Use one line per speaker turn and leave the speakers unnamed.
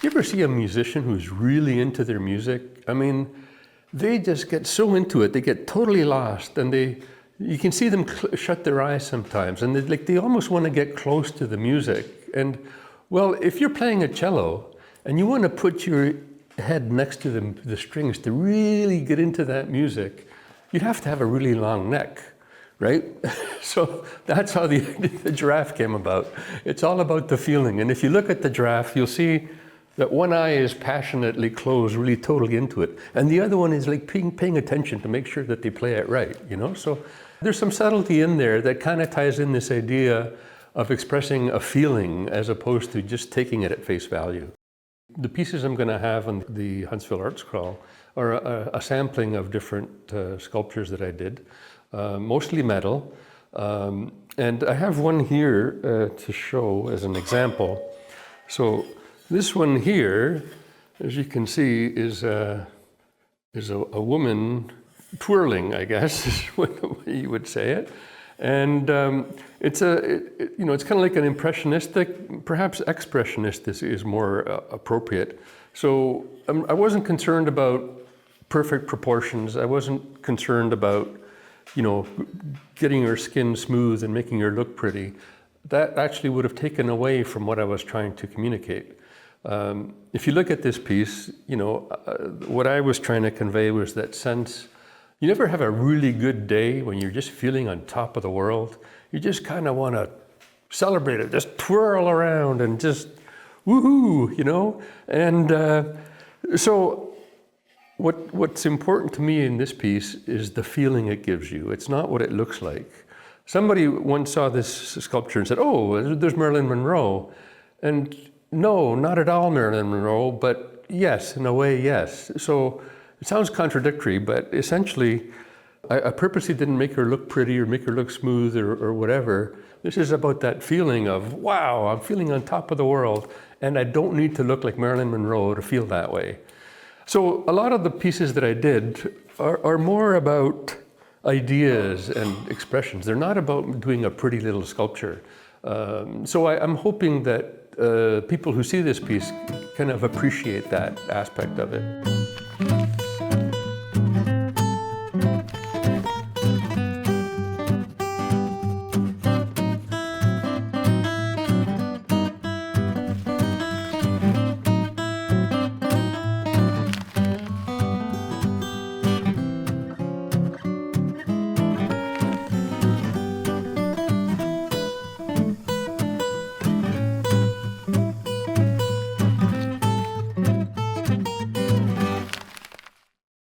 You ever see a musician who's really into their music? I mean, they just get so into it, they get totally lost, and you can see them shut their eyes sometimes, and they almost want to get close to the music. And well, if you're playing a cello and you want to put your head next to the strings to really get into that music, you'd have to have a really long neck, right? So that's how the giraffe came about. It's all about the feeling. And if you look at the giraffe, you'll see that one eye is passionately closed, really totally into it. And the other one is like paying attention to make sure that they play it right, you know? So there's some subtlety in there that kind of ties in this idea of expressing a feeling as opposed to just taking it at face value. The pieces I'm going to have on the Huntsville Arts Crawl are a sampling of different sculptures that I did, mostly metal. And I have one here to show as an example. So this one here, as you can see, is a woman twirling, I guess, is what you would say it. And it's kind of like an impressionistic, perhaps expressionist is more appropriate. So I wasn't concerned about perfect proportions. I wasn't concerned about, getting her skin smooth and making her look pretty. That actually would have taken away from what I was trying to communicate. If you look at this piece, what I was trying to convey was that sense. You never have a really good day when you're just feeling on top of the world. You just kind of want to celebrate it, just twirl around and just woohoo, And so what's important to me in this piece is the feeling it gives you. It's not what it looks like. Somebody once saw this sculpture and said, "Oh, there's Marilyn Monroe." And no, not at all Marilyn Monroe, but yes, in a way, yes. So it sounds contradictory, but essentially, I purposely didn't make her look pretty or make her look smooth or whatever. This is about that feeling of, wow, I'm feeling on top of the world, and I don't need to look like Marilyn Monroe to feel that way. So a lot of the pieces that I did are more about ideas and expressions. They're not about doing a pretty little sculpture. So I'm hoping that people who see this piece kind of appreciate that aspect of it.